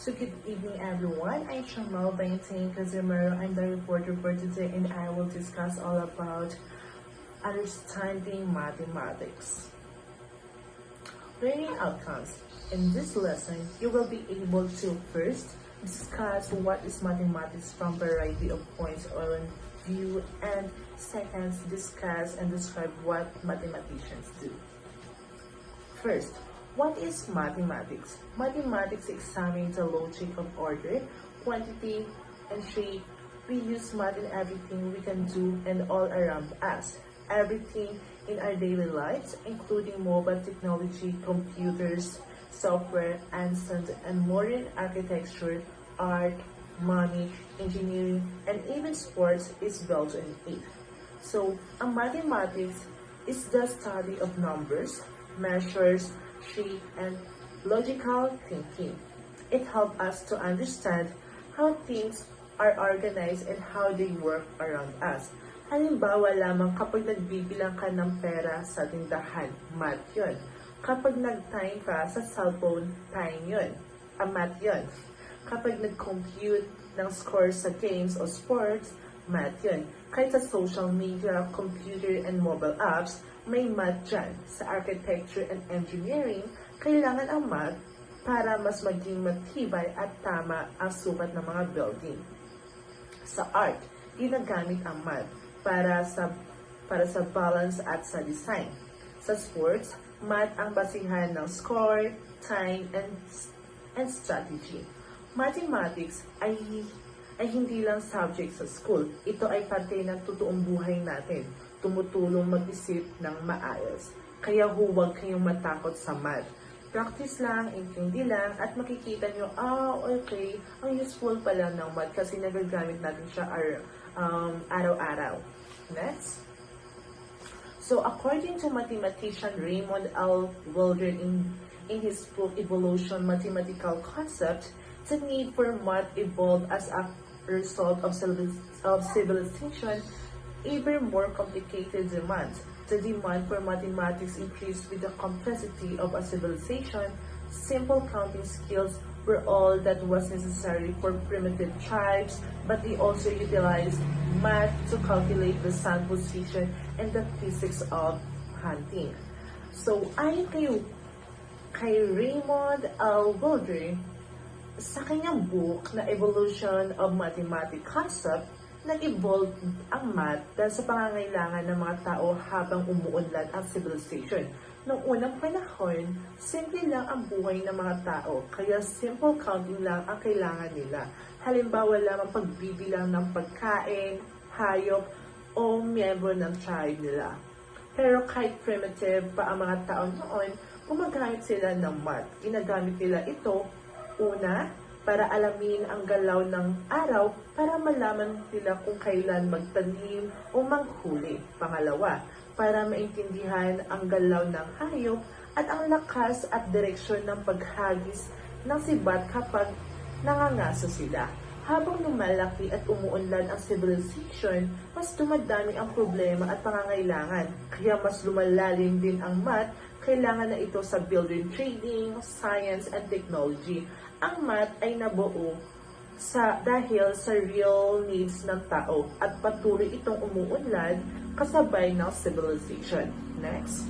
So good evening everyone, I'm Shamal Baintain Casimiro. I'm the reporter for today and I will discuss all about understanding mathematics. Learning outcomes. In this lesson, you will be able to first discuss what is mathematics from a variety of points of view, and second, discuss and describe what mathematicians do. First, what is mathematics? Mathematics examines the logic of order, quantity, and shape. We use math in everything we can do and all around us. Everything in our daily lives, including mobile technology, computers, software, and modern architecture, art, money, engineering, and even sports is built on it. So, mathematics is the study of numbers, measures, shape, and logical thinking. It helps us to understand how things are organized and how they work around us. Halimbawa lamang kapag nagbibilang ka ng pera sa tindahan, math yun. Kapag nag-time ka sa cellphone, time yun. Math yun. Kapag nag-compute ng scores sa games o sports, math yun. Kahit sa social media, computer, and mobile apps, may math dyan. Sa architecture and engineering, kailangan ang math para mas maging matibay at tama ang sukat ng mga building. Sa art, ginagamit ang math para sa balance at sa design. Sa sports, math ang basihan ng score, time, and strategy. Mathematics ay hindi lang subject sa school. Ito ay parte ng totoong buhay natin. Tumutulong mag-isip ng maayos. Kaya huwag kayong matakot sa math. Practice lang, intindi lang, at makikita nyo, okay, ang useful pala ng math kasi nagagamit natin siya araw-araw. Next. So, according to mathematician Raymond L. Waldron in his book Evolution Mathematical Concept, the need for math evolved as a result of civilization, even more complicated demands. The demand for mathematics increased with the complexity of a civilization. Simple counting skills were all that was necessary for primitive tribes, but they also utilized math to calculate the sun position and the physics of hunting. So, ayon kay Raymond L. Waldron, sa kanyang book na Evolution of Mathematical Concept, nag-evolve ang math dahil sa pangangailangan ng mga tao habang umuunlad ang civilization. Noong unang panahon, simple lang ang buhay ng mga tao, kaya simple counting lang ang kailangan nila. Halimbawa lamang pagbibilang ng pagkain, hayop, o miyembro ng tribe nila. Pero kahit primitive pa ang mga tao noon, gumagamit sila ng math. Ginagamit nila ito, una, para alamin ang galaw ng araw para malaman nila kung kailan magtanim o manghuli. Pangalawa, para maintindihan ang galaw ng hayop at ang lakas at direksyon ng paghagis ng sibat kapag nangangaso sila. Habang lumalaki at umuunlad ang civilization, mas dumadami ang problema at pangangailangan. Kaya mas lumalalim din ang math, kailangan na ito sa building trading, science, and technology. Ang math ay nabuo dahil sa real needs ng tao at patuloy itong umuunlad kasabay ng civilization. Next.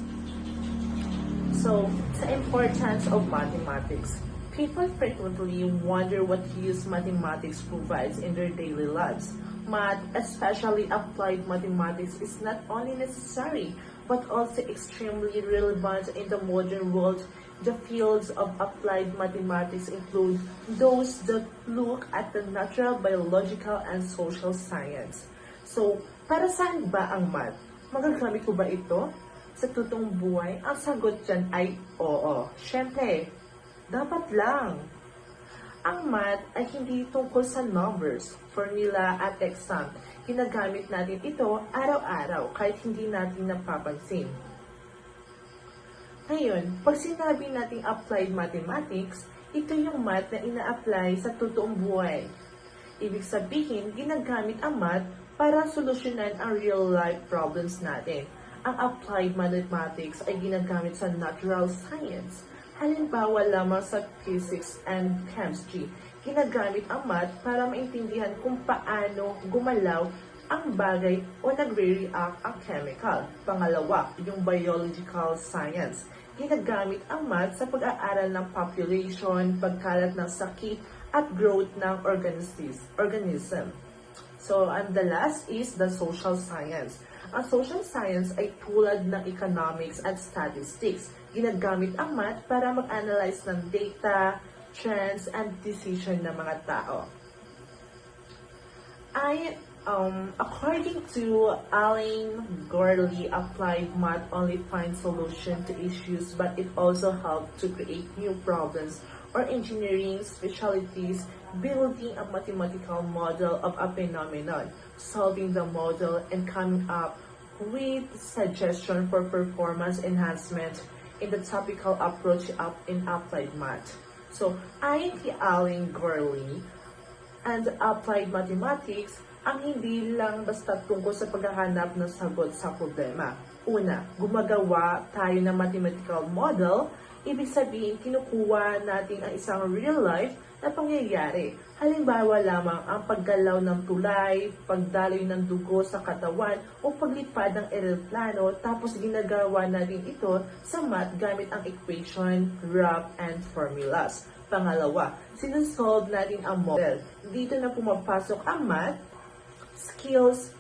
So, the importance of mathematics. People frequently wonder what use mathematics provides in their daily lives. Math, especially applied mathematics, is not only necessary, but also extremely relevant in the modern world. The fields of applied mathematics include those that look at the natural, biological, and social science. So, para saan ba ang math? Magagamit ko ba ito sa totoong buhay? Ang sagot dyan ay oo. Siyempre, dapat lang. Ang math ay hindi tungkol sa numbers, formula, at exam. Ginagamit natin ito araw-araw kahit hindi natin napapansin. Ngayon, pag sinabi nating applied mathematics, ito yung math na ina-apply sa totoong buhay. Ibig sabihin, ginagamit ang math para solusyonan ang real-life problems natin. Ang applied mathematics ay ginagamit sa natural science. Halimbawa lamang sa physics and chemistry, ginagamit ang math para maintindihan kung paano gumalaw ang bagay o nagre-react ang chemical. Pangalawa, yung biological science. Ginagamit ang math sa pag-aaral ng population, pagkalat ng sakit, at growth ng organism. So, and the last is the social science. Ang social science ay tulad ng economics at statistics. Ginagamit ang math para mag-analyze ng data, trends, and decision ng mga tao. According to Alan Gorley, applied math only finds solution to issues, but it also helps to create new problems or engineering specialties, building a mathematical model of a phenomenon, solving the model, and coming up with suggestion for performance enhancement in the topical approach in applied math. So, ayon kay Alan Gorley, and applied mathematics, ang hindi lang basta tungkol sa paghahanap ng sagot sa problema. Una, gumagawa tayo ng mathematical model, ibig sabihin kinukuha natin ang isang real life na pangyayari. Halimbawa lamang ang paggalaw ng tulay, pagdaloy ng dugo sa katawan o paglipad ng eroplano, tapos ginagawa natin ito sa math gamit ang equation, graph, and formulas. Pangalawa, sinusolve natin ang model. Dito na pumapasok ang math, skills,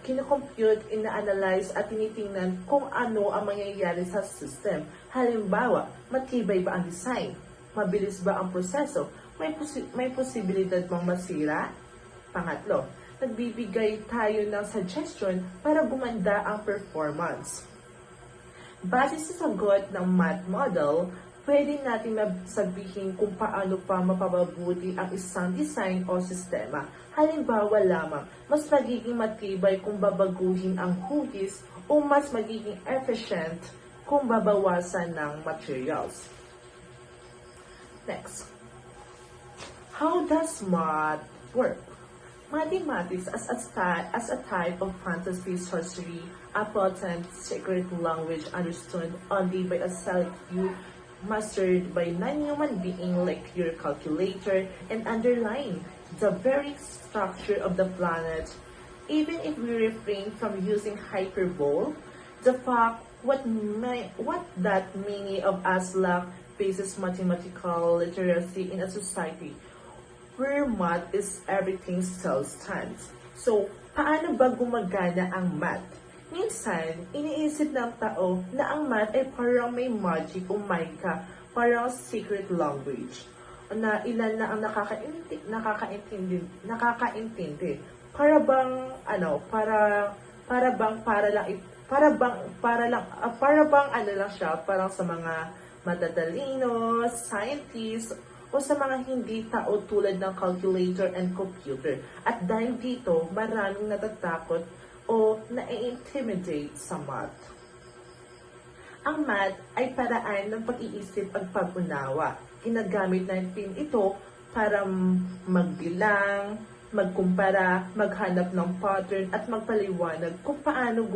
kinocompute, ina-analyze at tinitingnan kung ano ang mangyayari sa system. Halimbawa, matibay ba ang design? Mabilis ba ang proseso? May posibilidad bang masira? Pangatlo, nagbibigay tayo ng suggestion para gumanda ang performance. Base sa sagot ng math model, pwede natin sabihin kung paano pa mapapabuti ang isang design o sistema. Halimbawa lamang, mas magiging matibay kung babaguhin ang hugis o mas magiging efficient kung babawasan ng materials. Next. How does math work? Mathematics as a type of fantasy sorcery, a potent secret language understood only by a select few, mastered by non-human being like your calculator, and underlying the very structure of the planet. Even if we refrain from using hyperbole, the fact what that many of us lack basis mathematical literacy in a society where math is everything still stands. So, paano ba gumagana ang math? Minsan, iniisip ng tao na ang math ay parang may magic o maika, parang secret language, na ilan na ang nakakaintindi. Para bang parang sa mga matatalino, scientists, o sa mga hindi tao tulad ng calculator and computer. At dahil dito, maraming natatakot o na-intimidate sa math. Ang math ay paraan ng pag-iisip at pag-unawa. Ginagamit natin ito para magbilang, magkumpara, maghanap ng pattern at magpaliwanag kung paano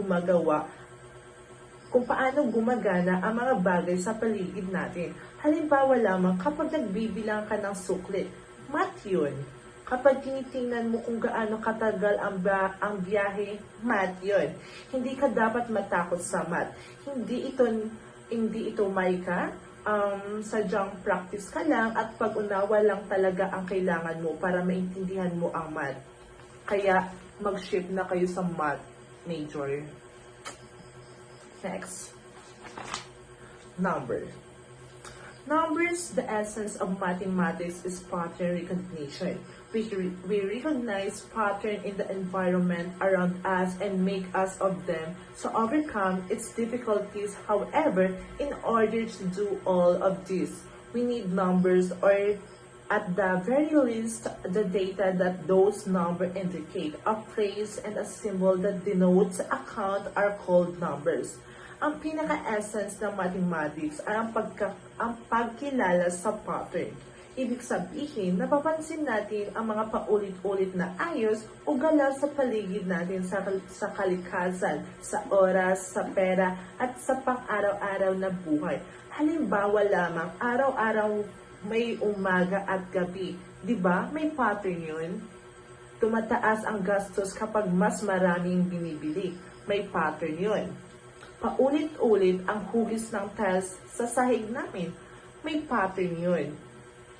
gumagana ang mga bagay sa paligid natin. Halimbawa lamang kapag nagbibilang ka ng suklit, math yun. Kapag tinitingnan mo kung gaano katagal ang biyahe, math yun. Hindi ka dapat matakot sa math. Hindi ito maika, sadyang practice ka lang at pag-unawa lang talaga ang kailangan mo para maintindihan mo ang math. Kaya mag-shift na kayo sa math major. Next. Numbers, the essence of mathematics is pattern recognition. We recognize pattern in the environment around us and make us of them to overcome its difficulties. However, in order to do all of this, we need numbers, or at the very least, the data that those numbers indicate. A phrase and a symbol that denotes a count are called numbers. Ang pinaka-essence ng mathematics ay ang pagkilala sa pattern. Ibig sabihin, napapansin natin ang mga paulit-ulit na ayos o galaw sa paligid natin sa kalikasan, sa oras, sa pera, at sa pang-araw-araw na buhay. Halimbawa lamang, araw-araw may umaga at gabi. Di ba? May pattern yun. Tumataas ang gastos kapag mas maraming binibili. May pattern yun. Paulit-ulit ang hugis ng tiles sa sahig namin. May pattern yun.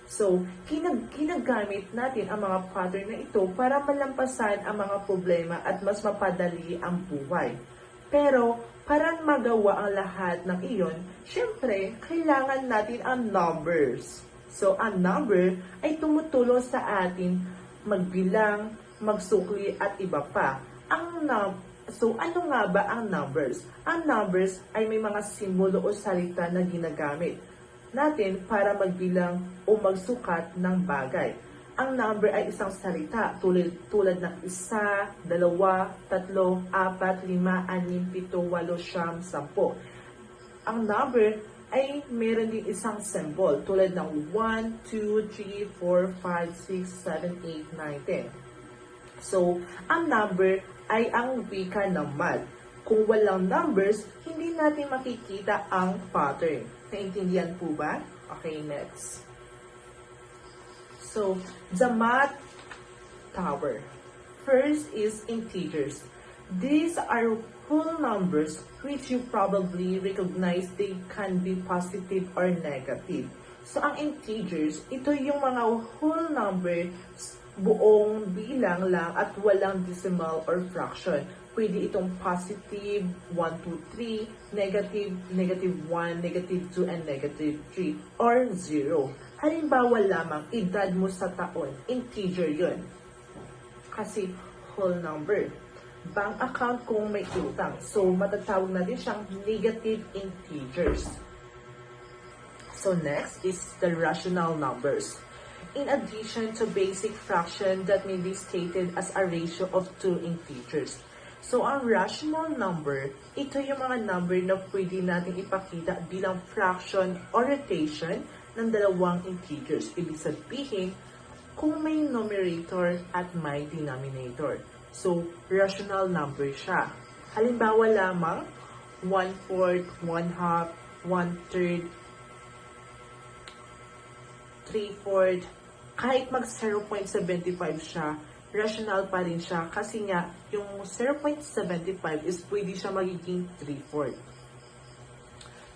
So, ginagamit natin ang mga pattern na ito para malampasan ang mga problema at mas mapadali ang buhay. Pero, para magawa ang lahat ng iyon, syempre, kailangan natin ang numbers. So, ang number ay tumutulong sa atin magbilang, magsukli at iba pa. So, ano nga ba ang numbers? Ang numbers ay may mga simbolo o salita na ginagamit natin para magbilang o magsukat ng bagay. Ang number ay isang salita tulad ng 1, 2, 3, 4, 5, 6, 7, 8, 9, 10. Ang number ay meron din isang symbol tulad ng 1, 2, 3, 4, 5, 6, 7, 8, 9, 10. So, ang number ay ang wika ng math. Kung walang numbers, hindi natin makikita ang pattern. Naintindihan po ba? Okay, next. So, the math tower. First is integers. These are whole numbers which you probably recognize they can be positive or negative. So, ang integers, ito yung mga whole number, buong bilang lang at walang decimal or fraction. Pwede itong positive, 1, 2, 3, negative, negative 1, negative 2, and negative 3, or 0. Halimbawa lamang, edad mo sa taon, integer yun. Kasi whole number. Bank account kung may utang. So, matatawag natin siyang negative integers. So, next is the rational numbers. In addition to basic fraction that may be stated as a ratio of two integers. So, ang rational number, ito yung mga number na pwede natin ipakita bilang fraction or rotation ng dalawang integers. Ibig sabihin, kung may numerator at may denominator. So, rational number siya. Halimbawa lamang, 1/4, 1/2, 1/3, 3/4, kahit mag 0.75 siya, rational pa rin siya kasi nga yung 0.75 is pwede siya magiging 3/4.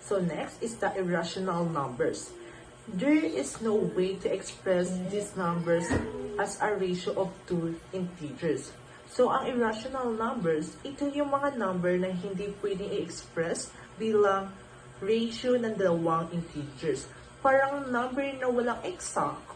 So next is the irrational numbers. There is no way to express these numbers as a ratio of two integers. So ang irrational numbers, ito yung mga number na hindi pwedeng i-express bilang ratio ng dalawang integers. Parang number na walang exact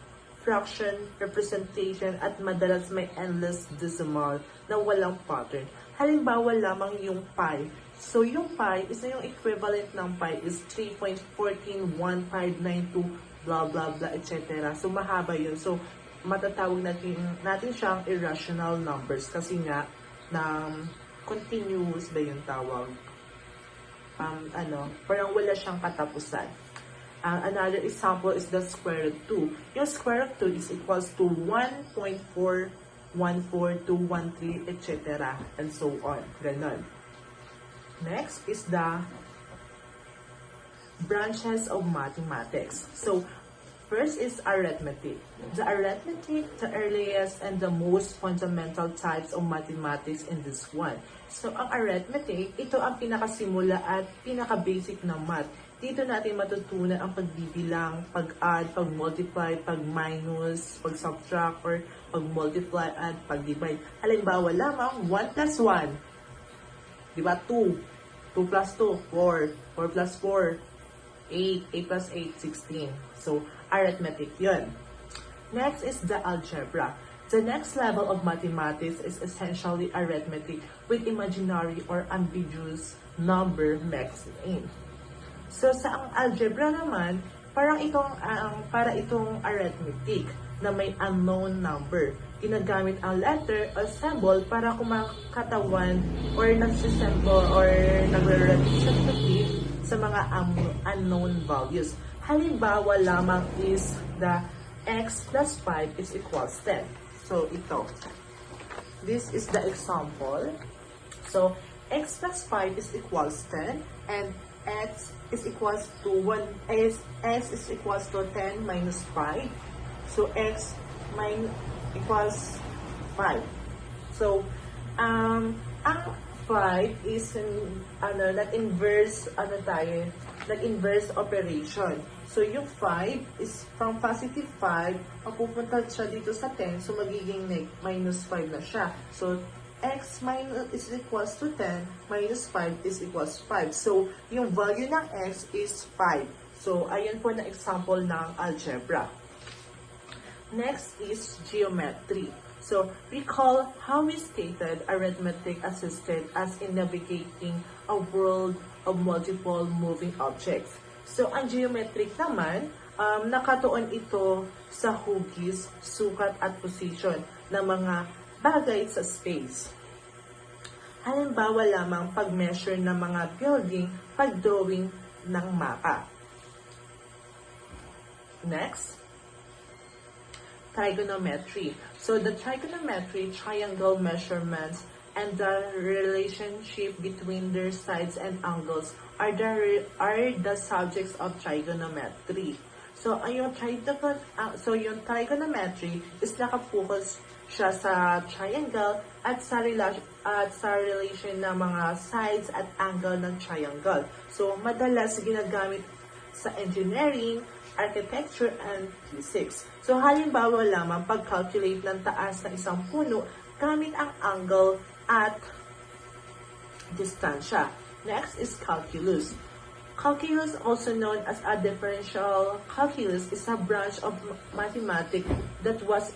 fraction, representation, at madalas may endless decimal na walang pattern. Halimbawa lamang yung pi. So, yung pi, isa yung equivalent ng pi is 3.141592, blah, blah, blah, etc. So, mahaba yun. So, matatawag natin siyang irrational numbers kasi nga, na continuous ba yung tawag? Parang wala siyang katapusan. Another example is the square root 2. Yung square root 2 is equals to 1.414213, etc. and so on. Ganon. Next is the branches of mathematics. So, first is arithmetic. The arithmetic, the earliest and the most fundamental types of mathematics in this one. So, ang arithmetic, ito ang pinakasimula at pinaka-basic na math. Dito natin matutunan ang pagbibilang, pag-add, pag-multiply, pag-minus, pag-subtract, or pag-multiply at pag-divide. Halimbawa lamang, 1 plus 1. Diba? 2. 2 plus 2, 4. 4 plus 4, 8. 8 plus 8, 16. So, arithmetic yun. Next is the algebra. The next level of mathematics is essentially arithmetic with imaginary or ambiguous number mixed in. So, sa ang algebra naman, para itong arithmetic na may unknown number. Ginagamit ang letter o symbol para kumakatawan or nagsisymbol or nagre-representative sa mga unknown values. Halimbawa lamang is the x plus 5 is equals 10. So, ito. This is the example. So, x plus 5 is equals 10 and x is equals to 10 minus 5. So, x equals 5. So, ang 5 is nag-inverse operation. So, yung 5 is from positive 5, mapupunta siya dito sa 10, so magiging minus 5 na siya. So, x minus is equals to 10, minus 5 is equals 5. So, yung value ng x is 5. So, ayan po na example ng algebra. Next is geometry. So, recall how we stated arithmetic assisted us in navigating a world of multiple moving objects. So, ang geometric naman, nakatuon ito sa hugis, sukat at position ng mga bagay sa space. Halimbawa lamang pag-measure ng mga building, pag-drawing ng mapa. Next, trigonometry. So, the trigonometry, triangle measurements, and the relationship between their sides and angles are the subjects of trigonometry. So, yung trigonometry is nakapokus siya sa triangle at sa relation ng mga sides at angle ng triangle. So, madalas ginagamit sa engineering, architecture, and physics. So, halimbawa lamang pag-calculate ng taas ng isang puno gamit ang angle at distansya. Next is calculus. Calculus, also known as a differential calculus, is a branch of mathematics that was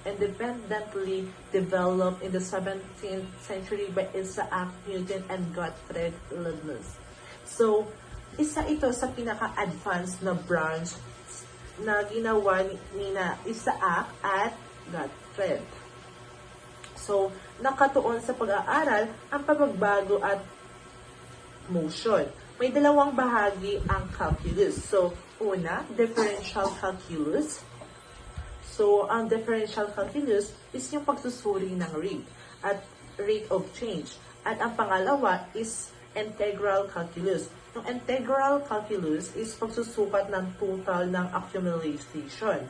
independently developed in the 17th century by Isaac Newton and Gottfried Leibniz. So, isa ito sa pinaka-advanced na branch na ginawa ni Isaac at Gottfried. So, nakatuon sa pag-aaral ang pagbabago at motion. May dalawang bahagi ang calculus. So, una, differential calculus. So, ang differential calculus is yung pagsusuri ng rate of change. At ang pangalawa is integral calculus. Yung integral calculus is pagsusukat ng total ng accumulation.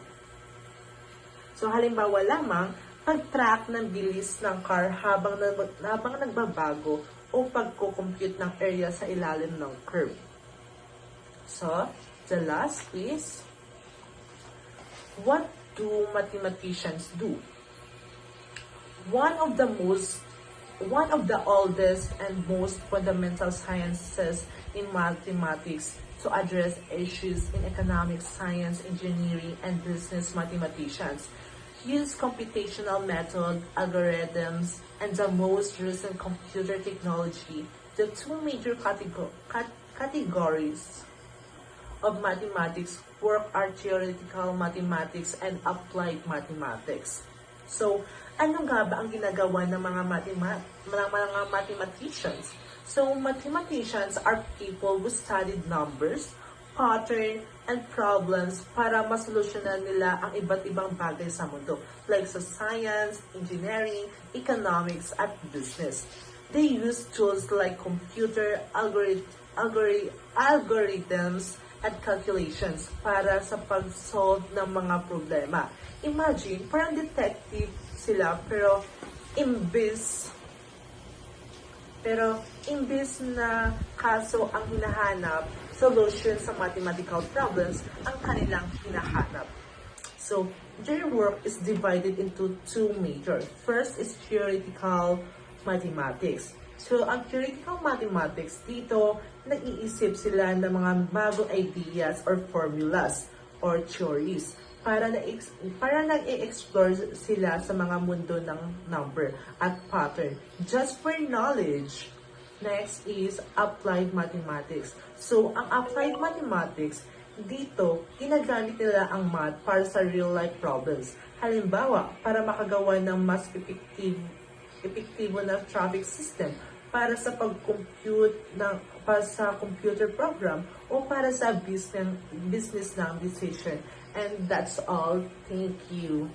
So, halimbawa lamang, pag-track ng bilis ng car habang nagbabago o pagko-compute ng area sa ilalim ng curve. So, the last is, what do mathematicians do? One of the oldest and most fundamental sciences in mathematics to address issues in economics, science, engineering, and business mathematicians use computational method, algorithms, and the most recent computer technology. The two major categories of mathematics work are theoretical mathematics and applied mathematics. So, ano nga ba ang ginagawa ng mga mathematicians? So, mathematicians are people who studied numbers, pattern, and problems para masolusyonan nila ang iba't ibang bagay sa mundo, like sa science, engineering, economics, at business. They use tools like computer, algorithms, at calculations para sa pag-solve ng mga problema. Imagine, parang detective sila, pero imbis na kaso ang hinahanap, solution sa mathematical problems ang kanilang hinahanap. So, their work is divided into two major. First is theoretical mathematics. So, ang theoretical mathematics, dito, nag-iisip sila ng mga bagong ideas or formulas or theories para nag-i-explore sila sa mga mundo ng number at pattern just for knowledge. Next is applied mathematics. So, ang applied mathematics, dito, ginagamit nila ang math para sa real-life problems. Halimbawa, para makagawa ng mas epektibo na traffic system, para sa para sa computer program, o para sa business ng decision And that's all. Thank you.